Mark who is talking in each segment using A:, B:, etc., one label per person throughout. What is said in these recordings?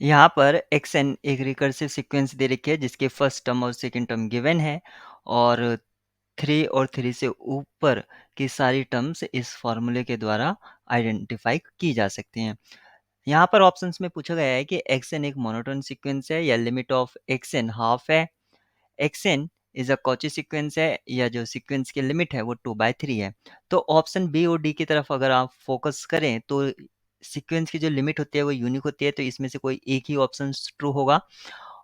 A: यहाँ पर xn एक रिकर्सिव सीक्वेंस दे रखी है जिसके फर्स्ट टर्म और सेकंड टर्म गिवन है और 3 और 3 से ऊपर की सारी टर्म्स इस फॉर्मूले के द्वारा आइडेंटिफाई की जा सकती हैं। यहाँ पर ऑप्शंस में पूछा गया है कि xn एक मोनोटोन सीक्वेंस है या लिमिट ऑफ xn हाफ है। xn is a Cauchy sequence है या जो सीक्वेंस की लिमिट है वो 2/3 है। तो ऑप्शन बी और डी की तरफ अगर आप फोकस करें तो सीक्वेंस की जो लिमिट होती है वो यूनिक होती है, तो इसमें से कोई एक ही ऑप्शन ट्रू होगा।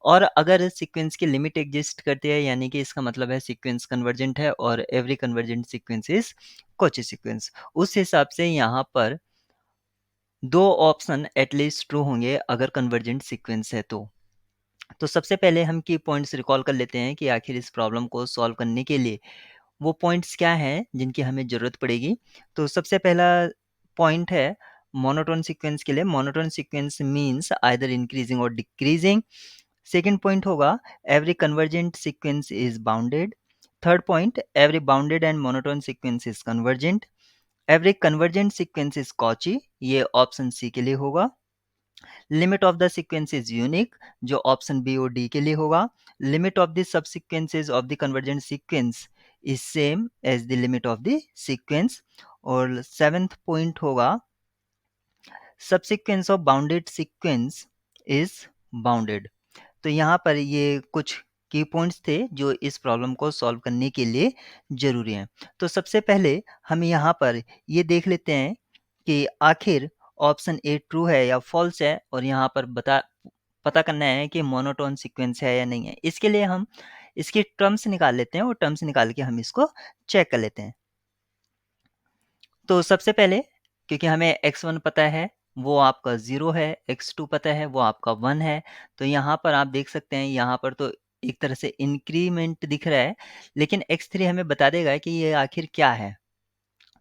A: और अगर सीक्वेंस की लिमिट एग्जिस्ट करती है यानी कि इसका मतलब है सीक्वेंस कन्वर्जेंट है और every convergent sequence is Cauchy sequence. उस हिसाब से यहाँ पर दो ऑप्शन एटलीस्ट ट्रू होंगे अगर कन्वर्जेंट सीक्वेंस है तो सबसे पहले हम की पॉइंट्स रिकॉल कर लेते हैं कि आखिर इस प्रॉब्लम को सॉल्व करने के लिए वो पॉइंट्स क्या हैं जिनकी हमें ज़रूरत पड़ेगी। तो सबसे पहला पॉइंट है मोनोटोन सीक्वेंस के लिए, monotone sequence means either increasing और डिक्रीजिंग। सेकंड पॉइंट होगा every convergent sequence is bounded. Third point every bounded and monotone sequence is convergent. Every convergent sequence is Cauchy, ये ऑप्शन सी के लिए होगा। Limit of the sequence is unique, जो option B और D के लिए होगा। Limit of the subsequences of the convergent sequence is same as the limit of the sequence. और सेवेंथ पॉइंट होगा subsequence of bounded sequence is bounded. तो यहाँ पर ये कुछ की पॉइंट्स थे जो इस प्रॉब्लम को सॉल्व करने के लिए ज़रूरी हैं। तो सबसे पहले हम यहाँ पर ये देख लेते हैं कि आखिर ऑप्शन ए ट्रू है या फॉल्स है, और यहाँ पर पता करना है कि मोनोटोन सीक्वेंस है या नहीं है। इसके लिए हम इसकी टर्म्स निकाल लेते हैं और टर्म्स निकाल के हम इसको चेक कर लेते हैं। तो सबसे पहले क्योंकि हमें x1 पता है वो आपका 0 है, x2 पता है वो आपका 1 है, तो यहाँ पर आप देख सकते हैं यहाँ पर तो एक तरह से इंक्रीमेंट दिख रहा है, लेकिन x3 हमें बता देगा कि ये आखिर क्या है।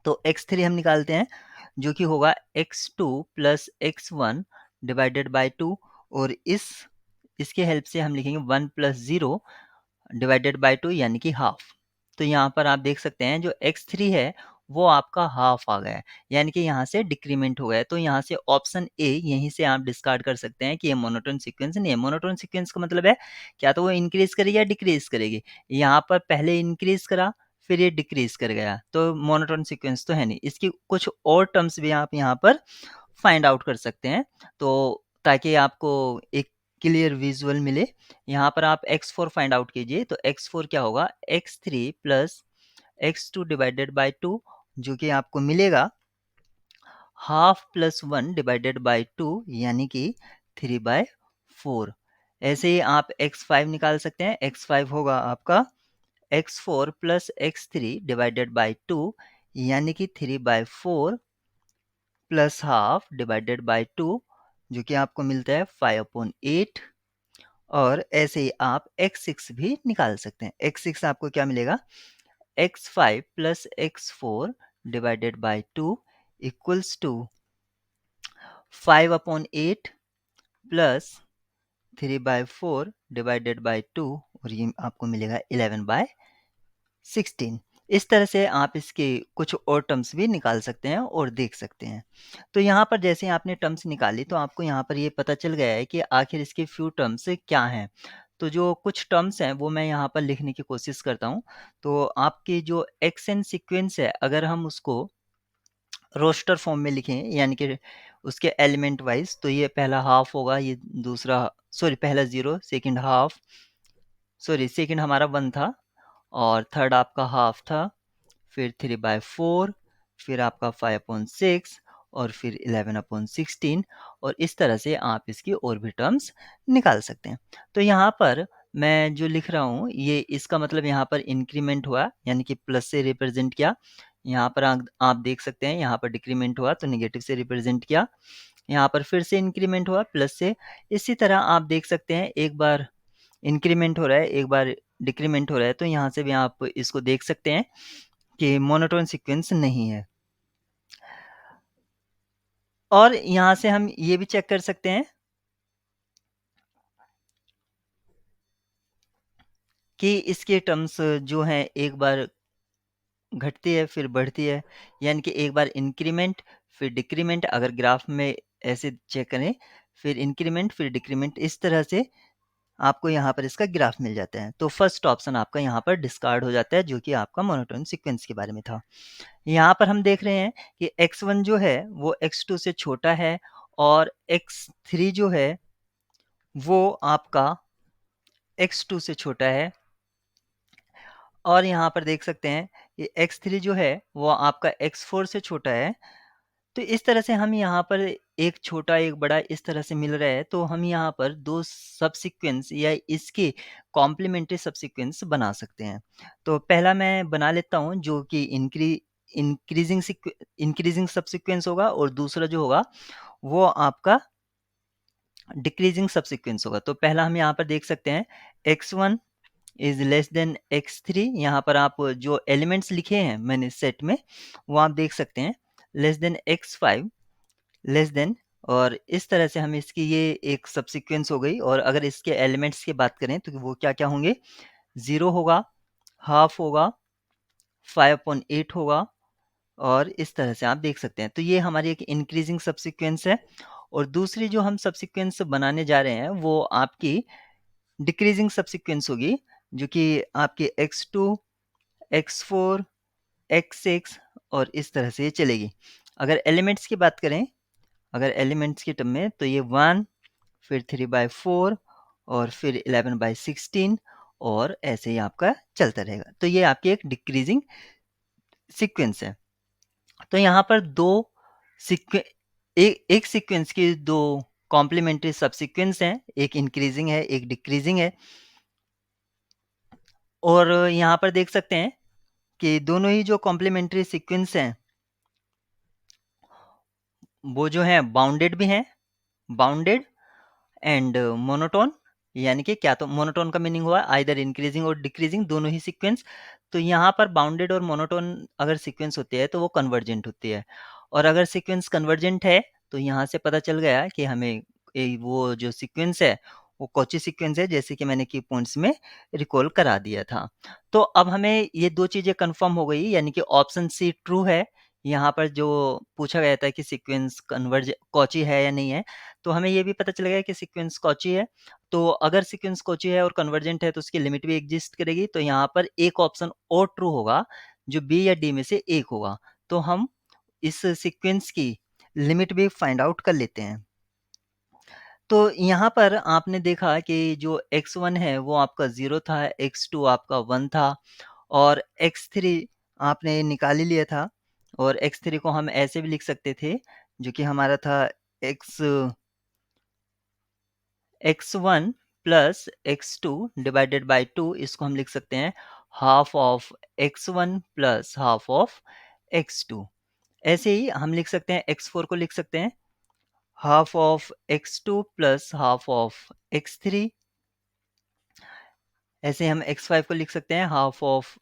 A: तो x3 हम निकालते हैं जो कि होगा x2 plus x1 divided by 2, और इसके हेल्प से हम लिखेंगे 1 प्लस 0 डिवाइडेड बाय 2 यानी कि हाफ। तो यहाँ पर आप देख सकते हैं जो x3 है वो आपका हाफ आ गया है, यानी कि यहाँ से डिक्रीमेंट हो गया है। तो यहाँ से ऑप्शन ए यहीं से आप डिस्कार्ड कर सकते हैं कि ये मोनोटोन सीक्वेंस नहीं है। मोनोटोन सीक्वेंस का मतलब है क्या तो वो इंक्रीज करेगी या डिक्रीज करेगी। यहाँ पर पहले इंक्रीज करा फिर ये डिक्रीज कर गया, तो मोनोटोन सीक्वेंस तो है नहीं। इसकी कुछ और टर्म्स भी आप यहाँ पर फाइंड आउट कर सकते हैं, तो ताकि आपको एक क्लियर विजुअल मिले। यहाँ पर आप x4 फाइंड आउट कीजिए, तो x4 क्या होगा x3 plus x2 divided by 2, जो कि आपको मिलेगा हाफ प्लस 1 डिवाइडेड बाय 2 यानी कि 3/4। ऐसे ही आप x5 निकाल सकते हैं, x5 होगा आपका x4 plus x3 divided by 2 यानी कि 3/4 प्लस हाफ डिवाइडेड बाय 2, जो कि आपको मिलता है 5/8। और ऐसे ही आप x6 भी निकाल सकते हैं। x6 आपको क्या मिलेगा x5 plus x4 divided by 2 equals to 5/8 plus 3/4 divided by 2, और ये आपको मिलेगा 11/16। इस तरह से आप इसके कुछ और टर्म्स भी निकाल सकते हैं और देख सकते हैं। तो यहाँ पर जैसे ही आपने टर्म्स निकाली तो आपको यहाँ पर ये पता चल गया है कि आखिर इसके फ्यू टर्म्स क्या हैं। तो जो कुछ टर्म्स हैं वो मैं यहाँ पर लिखने की कोशिश करता हूँ। तो आपकी जो एक्स एन सीक्वेंस है अगर हम उसको रोस्टर फॉर्म में लिखें यानी कि उसके एलिमेंट वाइज, तो ये पहला हाफ होगा, ये दूसरा सॉरी पहला 0, सेकंड हाफ सॉरी सेकंड हमारा 1 था, और थर्ड आपका हाफ था, फिर 3/4, फिर आपका 5/6, और फिर 11/16, और इस तरह से आप इसकी और भी टर्म्स निकाल सकते हैं। तो यहाँ पर मैं जो लिख रहा हूँ ये इसका मतलब यहाँ पर इंक्रीमेंट हुआ यानी कि प्लस से रिप्रेजेंट किया। यहाँ पर आप देख सकते हैं यहाँ पर डिक्रीमेंट हुआ तो निगेटिव से रिप्रेजेंट किया। यहाँ पर फिर से इंक्रीमेंट हुआ प्लस से। इसी तरह आप देख सकते हैं एक बार इंक्रीमेंट हो रहा है एक बार डिक्रीमेंट हो रहा है, तो यहाँ से भी आप इसको देख सकते हैं कि मोनोटोन सीक्वेंस नहीं है। और यहाँ से हम ये भी चेक कर सकते हैं कि इसके टर्म्स जो हैं एक बार घटती है फिर बढ़ती है, यानी कि एक बार इंक्रीमेंट फिर डिक्रीमेंट, अगर ग्राफ में ऐसे चेक करें फिर इंक्रीमेंट, फिर डिक्रीमेंट, इस तरह से आपको यहाँ पर इसका ग्राफ मिल जाता है। तो फर्स्ट ऑप्शन आपका यहाँ पर डिस्कार्ड हो जाता है, जो कि आपका मोनोटोन सीक्वेंस के बारे में था। यहाँ पर हम देख रहे हैं कि x1 जो है वो x2 से छोटा है, और x3 जो है वो आपका x2 से छोटा है। और यहाँ पर देख सकते हैं कि x3 जो है वो आपका x4 से छोटा है। तो इस तरह से हम यहाँ पर एक छोटा एक बड़ा इस तरह से मिल रहा है, तो हम यहाँ पर दो सब सीक्वेंस या इसके कॉम्प्लीमेंट्री सब सीक्वेंस बना सकते हैं। तो पहला मैं बना लेता हूँ, जो कि इंक्रीजिंग सब सीक्वेंस होगा, और दूसरा जो होगा वो आपका डिक्रीजिंग सब सीक्वेंस होगा। तो पहला हम यहाँ पर देख सकते हैं x1 is less than x3। यहाँ पर आप जो एलिमेंट्स लिखे हैं मैंने सेट में, वो आप देख सकते हैं, less than x5 less than, और इस तरह से हम इसकी ये एक सबसीक्वेंस हो गई। और अगर इसके एलिमेंट्स की बात करें तो वो क्या क्या होंगे, 0 होगा, हाफ होगा, 5/8 होगा, और इस तरह से आप देख सकते हैं। तो ये हमारी एक इंक्रीजिंग सबसीक्वेंस है। और दूसरी जो हम सबसीक्वेंस बनाने जा रहे हैं वो आपकी डिक्रीजिंग सबसीक्वेंस होगी, जो कि आपकी x2, x4, x6 और इस तरह से ये चलेगी। अगर एलिमेंट्स की बात करें, अगर एलिमेंट्स के टर्म में, तो ये 1, फिर 3/4, और फिर 11/16, और ऐसे ही आपका चलता रहेगा। तो ये आपकी एक डिक्रीजिंग सीक्वेंस है। तो यहाँ पर दो सीक्वे एक सीक्वेंस की दो कॉम्प्लीमेंट्री सब सीक्वेंस हैं, एक इंक्रीजिंग है, एक डिक्रीजिंग है। और यहाँ पर देख सकते हैं कि दोनों ही जो कॉम्प्लीमेंट्री सीक्वेंस हैं वो जो हैं बाउंडेड भी हैं, बाउंडेड एंड मोनोटोन। यानी कि क्या, तो मोनोटोन का मीनिंग हुआ आइदर इंक्रीजिंग और डिक्रीजिंग, दोनों ही सीक्वेंस। तो यहाँ पर बाउंडेड और मोनोटोन अगर सीक्वेंस होती है तो वो कन्वर्जेंट होती है। और अगर सीक्वेंस कन्वर्जेंट है तो यहाँ से पता चल गया कि हमें वो जो सीक्वेंस है वो कौची सीक्वेंस है, जैसे कि मैंने की पॉइंट्स में रिकॉल करा दिया था। तो अब हमें ये दो चीज़ें कंफर्म हो गई, यानी कि ऑप्शन सी ट्रू है। यहाँ पर जो पूछा गया था कि सीक्वेंस कन्वर्ज कौची है या नहीं है, तो हमें ये भी पता चल गया कि सीक्वेंस कौची है। तो अगर सीक्वेंस कौची है और कन्वर्जेंट है तो उसकी लिमिट भी एग्जिस्ट करेगी। तो यहाँ पर एक ऑप्शन और ट्रू होगा, जो बी या डी में से एक होगा। तो हम इस सीक्वेंस की लिमिट भी फाइंड आउट कर लेते हैं। तो यहाँ पर आपने देखा कि जो x1 है वो आपका 0 था, x2 आपका 1 था, और x3 आपने निकाल ही लिया था। और x3 को हम ऐसे भी लिख सकते थे, जो कि हमारा था x1 plus x2 divided by 2। इसको हम लिख सकते हैं half of x1 plus half of x2। ऐसे ही हम लिख सकते हैं x4 को लिख सकते हैं half of x2 plus half of x3। ऐसे हम x5 को लिख सकते हैं half of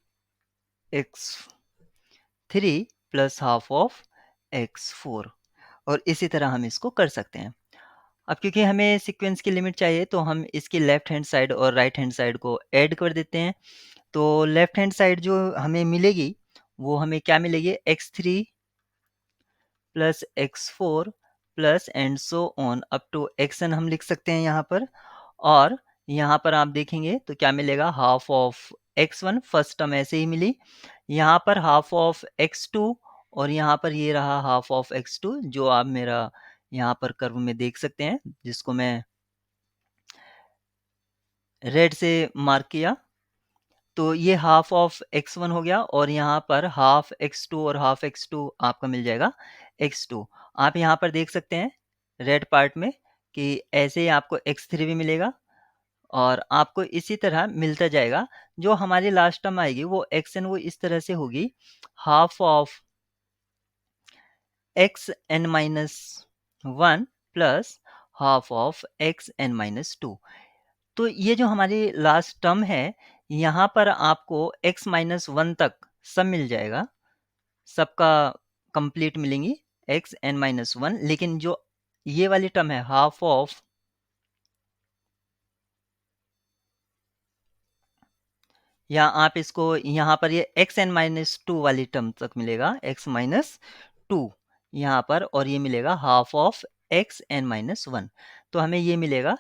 A: x3 plus half of x4। और इसी तरह हम इसको कर सकते हैं। अब क्योंकि हमें सीक्वेंस की लिमिट चाहिए तो हम इसकी लेफ्ट हैंड साइड और राइट हैंड साइड को ऐड कर देते हैं। तो लेफ्ट हैंड साइड जो हमें मिलेगी वो हमें क्या मिलेगी, x3 plus x4 plus and so on up to xn हम लिख सकते हैं यहाँ पर। और यहाँ पर आप देखेंगे तो क्या मिलेगा, half of x1, first term ऐसे ही मिली, यहाँ पर हाफ ऑफ x2, और यहाँ पर ये रहा हाफ ऑफ x2, जो आप मेरा यहाँ पर कर्व में देख सकते हैं, जिसको मैं रेड से मार्क किया। तो ये हाफ ऑफ x1 हो गया, और यहाँ पर हाफ x2 और हाफ x2 आपका मिल जाएगा x2। आप यहाँ पर देख सकते हैं रेड पार्ट में कि ऐसे ही आपको x3 भी मिलेगा, और आपको इसी तरह मिलता जाएगा। जो हमारी लास्ट टर्म आएगी वो xn वो इस तरह से होगी, half of xn minus 1 plus half of xn minus 2। तो ये जो हमारी लास्ट टर्म है, यहाँ पर आपको x माइनस 1 तक सब मिल जाएगा, सबका कंप्लीट मिलेंगी x n माइनस 1। लेकिन जो ये वाली टर्म है हाफ ऑफ, या आप इसको यहाँ पर ये एक्स एन माइनस 2 वाली टर्म तक मिलेगा, x माइनस 2 यहाँ पर, और ये मिलेगा half of x n minus 1। तो हमें ये मिलेगा।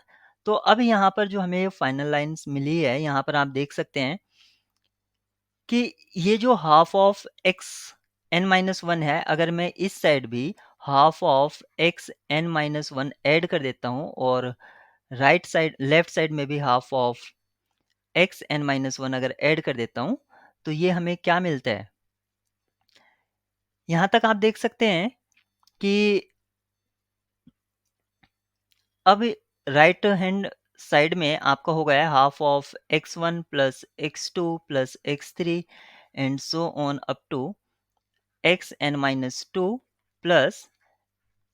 A: तो अब यहाँ पर जो हमें फाइनल लाइन्स मिली है, यहाँ पर आप देख सकते हैं कि ये जो half of x n minus one है, अगर मैं इस साइड भी half of x n minus one add कर देता हूँ और राइट साइड लेफ्ट साइड में भी half of x n minus one अगर ऐड कर देता हूँ, तो ये हमें क्या मिलता है? यहाँ तक आप देख सकते हैं कि अब राइट हैंड साइड में आपका हो गया है half of x one plus x two plus x three and so on up to x n minus two plus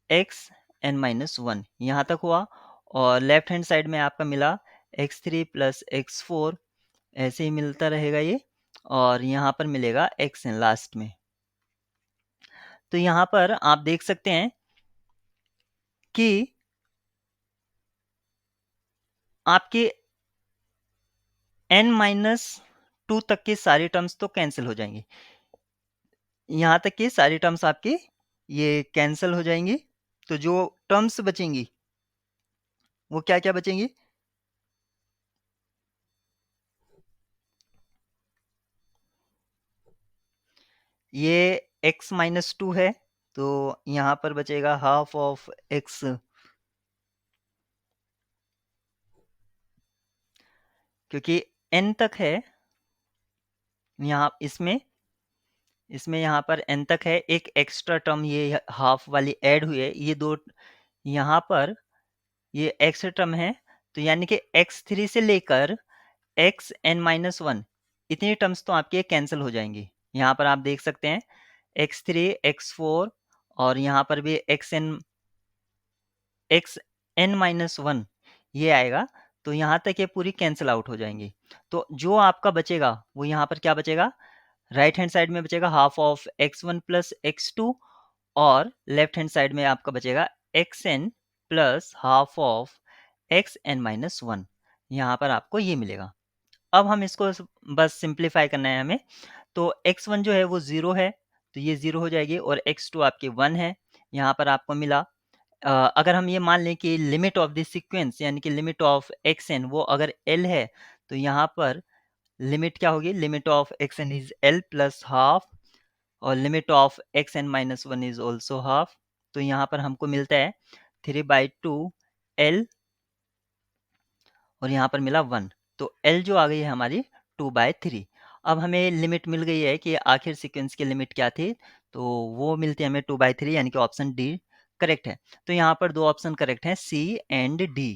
A: x n minus one, यहाँ तक हुआ। और लेफ्ट हैंड साइड में आपका मिला x three plus x four, ऐसे ही मिलता रहेगा ये। और यहाँ पर मिलेगा एक्स एन लास्ट में। तो यहाँ पर आप देख सकते हैं कि आपके n माइनस टू तक की सारी टर्म्स तो कैंसिल हो जाएंगी। यहाँ तक की सारी टर्म्स आपकी ये कैंसिल हो जाएंगी। तो जो टर्म्स बचेंगी वो क्या क्या बचेंगी? ये x माइनस टू है, तो यहाँ पर बचेगा हाफ ऑफ x, क्योंकि n तक है यहाँ इसमें इसमें यहाँ पर n तक है। एक एक्स्ट्रा टर्म ये हाफ वाली ऐड हुई है, ये दो यहाँ पर ये एक्स्ट्रा टर्म है। तो यानी कि x3 से लेकर एक्स एन माइनस वन, इतनी टर्म्स तो आपकी कैंसिल हो जाएंगी। यहाँ पर आप देख सकते हैं एक्स थ्री एक्स फोर और यहाँ पर भी एक्स एन माइनस वन ये आएगा। तो यहाँ तक ये पूरी कैंसिल आउट हो जाएंगी। तो जो आपका बचेगा वो यहाँ पर क्या बचेगा? राइट हैंड साइड में बचेगा half of x one plus x two, और लेफ्ट हैंड साइड में आपका बचेगा x n plus half of x n minus one. यहाँ पर आपको ये मिलेगा। अब हम इसको बस सिंप्लीफाई करना है हमें। तो x1 जो है वो 0 है, तो ये 0 हो जाएगी, और x2 आपकी 1 है, यहाँ पर आपको मिला। अगर हम ये मान लें कि लिमिट ऑफ दिस सीक्वेंस यानी कि लिमिट ऑफ xn वो अगर l है, तो यहाँ पर लिमिट क्या होगी? Limit of xn is l plus half, और limit of xn minus one is also half. तो यहाँ पर हमको मिलता है 3/2 l, और यहाँ पर मिला 1। तो L जो आ गई है हमारी 2/3। अब हमें लिमिट मिल गई है कि आखिर सीक्वेंस की लिमिट क्या थी, तो वो मिलती है हमें 2/3, यानी कि ऑप्शन डी करेक्ट है। तो यहाँ पर दो ऑप्शन करेक्ट हैं, सी एंड डी।